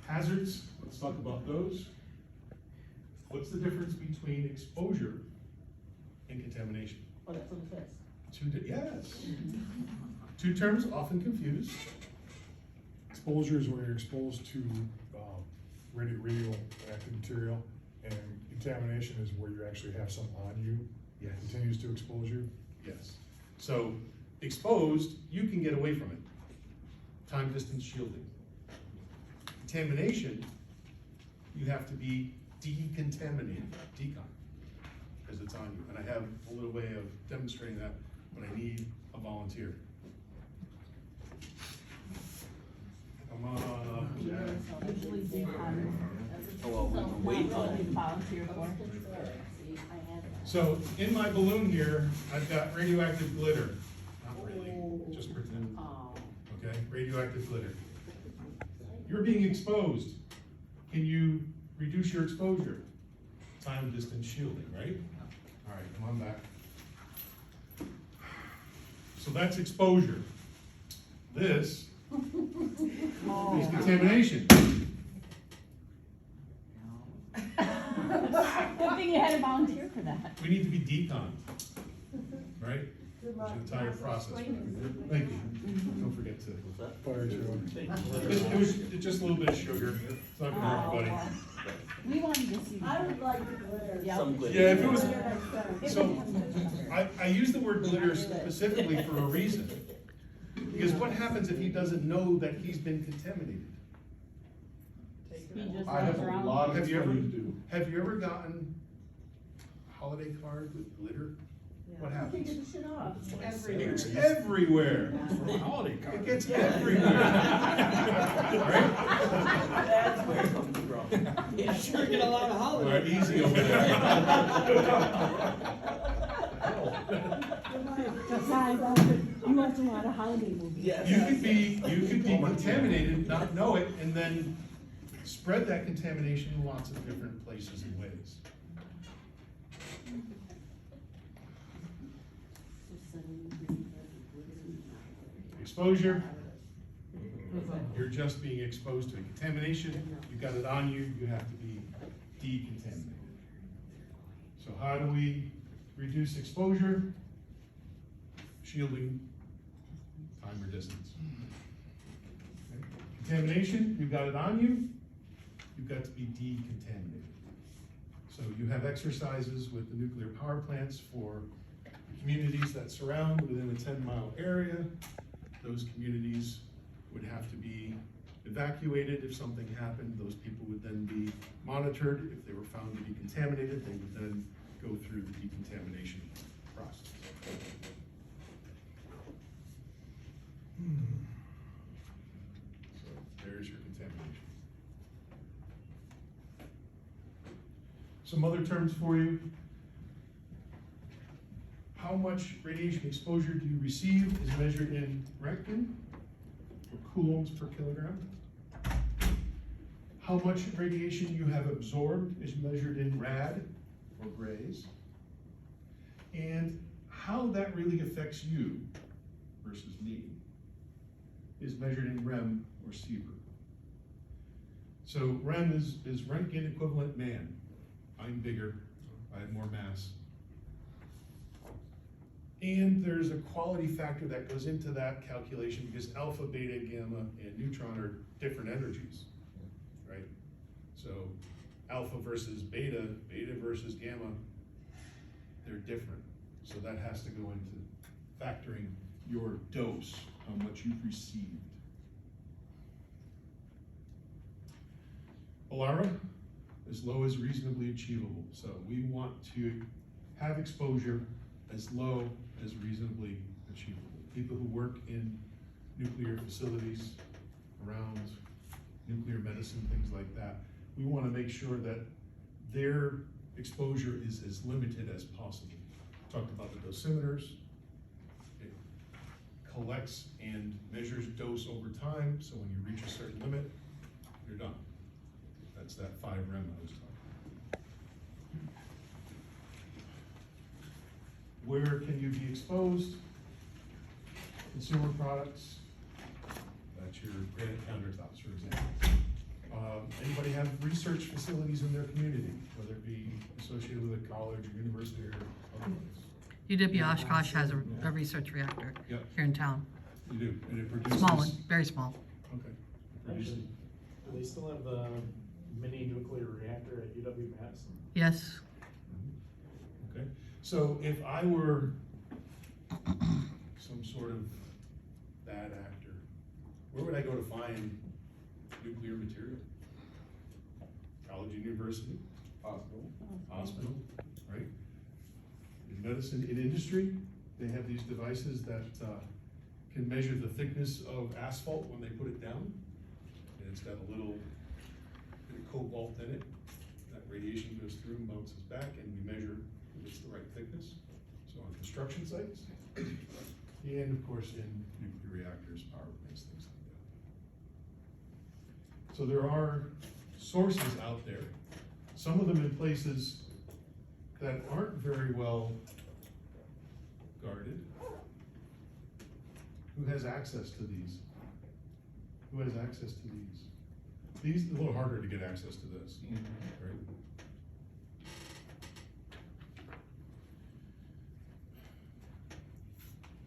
Hazards, let's talk about those. What's the difference between exposure and contamination? Oh, that's what it says. Yes. Two terms often confused. Exposure is where you're exposed to radioactive material, and contamination is where you actually have some on you. Yes. Continues to expose you. Yes. So exposed, you can get away from it. Time distance shielding. Contamination, you have to be decontaminated, decon, because it's on you. And I have a little way of demonstrating that, but I need a volunteer. Come on up, Jack. Usually decon. Oh, well, we can wait on it. Volunteer for. So in my balloon here, I've got radioactive glitter. Not really, just pretend. Oh. Okay, radioactive glitter. You're being exposed. Can you reduce your exposure? Time distance shielding, right? All right, come on back. So that's exposure. This is contamination. Good thing you had a volunteer for that. We need to be deconned, right? The entire process. Thank you. Don't forget to. Fire drill. It was just a little bit of sugar. It's not gonna hurt anybody. We wanted to see. I would like the glitter. Yeah. Some glitter. Yeah, if it was, so, I use the word glitter specifically for a reason. Because what happens if he doesn't know that he's been contaminated? He just I have runs a around. lot of Have you ever- explaining to do. Have you ever gotten a holiday card with glitter? What You happens? get the shit off. It's everywhere. Holiday card. It gets everywhere. Right? That's where it comes from. You sure get a lot of All holidays. right, easy over there. You watch a lot of holiday movies. Yes. You could be contaminated, not know it, and then spread that contamination in lots of different places and ways. Exposure, you're just being exposed to it. Contamination, you've got it on you, you have to be decontaminated. So how do we reduce exposure? Shielding, time or distance. Okay. Contamination, you've got it on you, you've got to be decontaminated. So you have exercises with the nuclear power plants for communities that surround within a 10-mile area. Those communities would have to be evacuated if something happened. Those people would then be monitored. If they were found to be contaminated, they would then go through the decontamination process. So there's your contamination. Some other terms for you. How much radiation exposure do you receive is measured in Roentgen, or coulombs per kilogram. How much radiation you have absorbed is measured in rad, or grays. And how that really affects you versus me is measured in rem, or Sievert. So rem is Roentgen equivalent man. I'm bigger, I have more mass. And there's a quality factor that goes into that calculation because alpha, beta, gamma, and neutron are different energies, right? So alpha versus beta, beta versus gamma, they're different. So that has to go into factoring your dose, how much you've received. Alara, as low as reasonably achievable. So we want to have exposure as low as reasonably achievable. People who work in nuclear facilities, around nuclear medicine, things like that, we want to make sure that their exposure is as limited as possible. Talked about the dosimeters. It collects and measures dose over time, so when you reach a certain limit, you're done. That's that 5 rem I was talking about. Where can you be exposed? Consumer products. That's your granite countertops, for example. research facilities in their community, whether it be associated with a college or university or otherwise. UW Oshkosh has a research reactor Yep. here in town. You do, and it produces. Small one, very small. Okay. It produces- Actually, do they still have the mini nuclear reactor at UW-Madison? Yes. Okay, so if I were some sort of bad actor, where would I go to find nuclear material? College, university, hospital, right? In medicine, in industry, they have these devices that, can measure the thickness of asphalt when they put it down. And it's got a little bit of cobalt in it. That radiation goes through and bounces back, and we measure if it's the right thickness. So on construction sites, and of course in nuclear reactors, power plants, things like that. So there are sources out there, some of them in places that aren't very well guarded. Who has access to these? Who has access to these? These, a little harder to get access to this, right?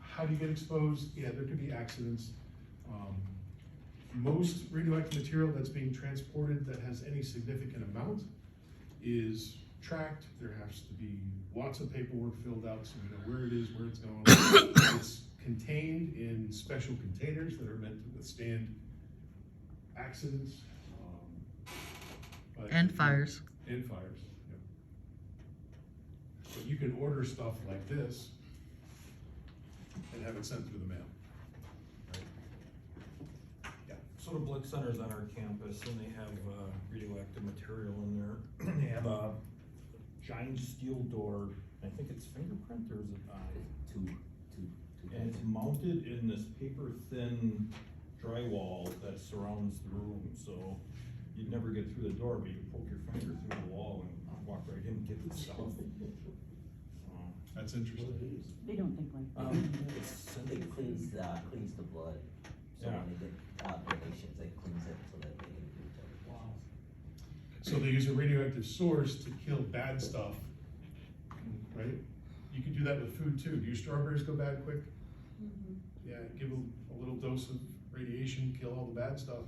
How do you get exposed? Yeah, there could be accidents. Most radioactive material that's being transported that has any significant amount is tracked. There has to be lots of paperwork filled out so we know where it is, where it's going. It's contained in special containers that are meant to withstand accidents. but- And fires. And fires, yep. But you can order stuff like this and have it sent through the mail. Right? Yeah. So the Blick Center's on our campus and they have radioactive material in there. They have a giant steel door, I think it's fingerprint or is it Two. and it's mounted in this paper thin drywall that surrounds the room, so you'd never get through the door, but you poke your finger through the wall and walk right in and get the stuff. That's interesting. They don't think like that. It cleans the blood, so Yeah. when they get donations, it cleans it so that they can do it. Wow. So they use a radioactive source to kill bad stuff, right? You can do that with food too. Do your strawberries go bad quick? Yeah, give them a little dose of radiation, kill all the bad stuff.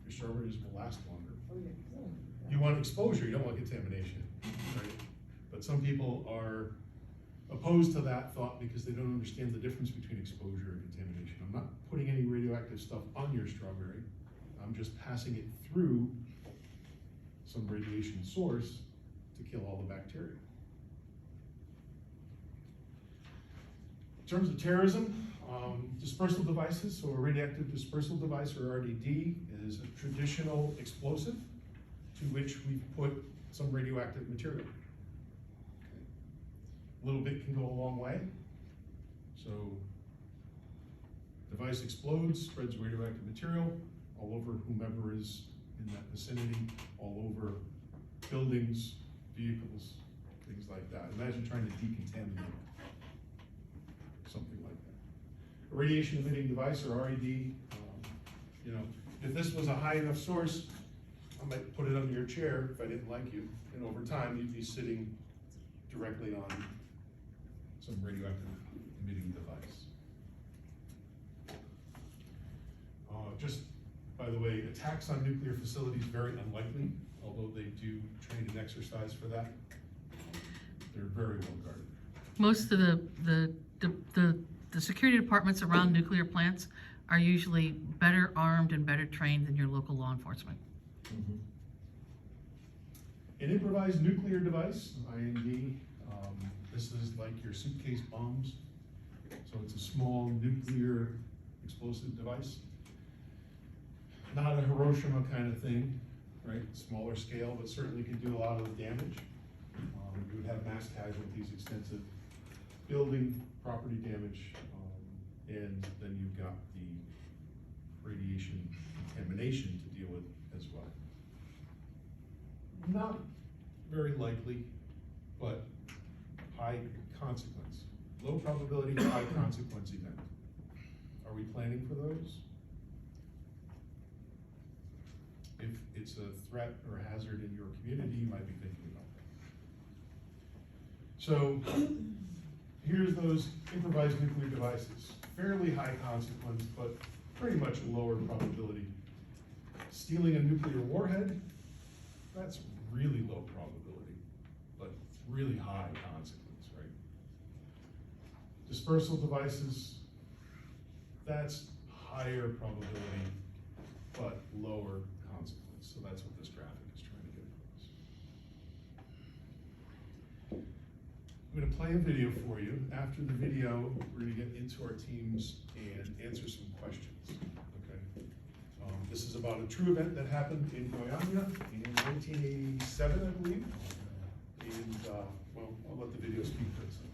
Your strawberries will last longer. You want exposure, you don't want contamination, right? But some people are opposed to that thought because they don't understand the difference between exposure and contamination. I'm not putting any radioactive stuff on your strawberry. I'm just passing it through some radiation source to kill all the bacteria. In terms of terrorism, dispersal devices, so a radioactive dispersal device, or RDD, is a traditional explosive to which we put some radioactive material. A little bit can go a long way. So, device explodes, spreads radioactive material all over whomever is in that vicinity, all over buildings, vehicles, things like that. Imagine trying to decontaminate something like that. A radiation emitting device, or RED, you know, if this was a high enough source, I might put it under your chair if I didn't like you, and over time, you'd be sitting directly on some radioactive emitting device. Just, by the way, attacks on nuclear facilities very unlikely, although they do train and exercise for that. They're very well guarded. Most of the security departments around nuclear plants are usually better armed and better trained than your local law enforcement. An improvised nuclear device, IND, this is like your suitcase bombs. So it's a small nuclear explosive device. Not a Hiroshima kind of thing, right? Smaller scale, but certainly can do a lot of damage. You would have mass casualties, extensive building, property damage, and then you've got the radiation contamination to deal with as well. Not very likely, but high consequence. Low probability, high consequence event. Are we planning for those? it's a threat or a hazard in your community, you might be thinking about that. So, here's those improvised nuclear devices. Fairly high consequence, but pretty much lower probability. Stealing a nuclear warhead, that's really low probability, but really high consequence, right? Dispersal devices, that's higher probability, but lower consequence. So that's what this graphic is trying to get across. I'm gonna play a video for you. After the video, we're gonna get into our teams and answer some questions, okay? This is about a true event that happened in Guyana in 1987, I believe. And, well, I'll let the video speak for itself.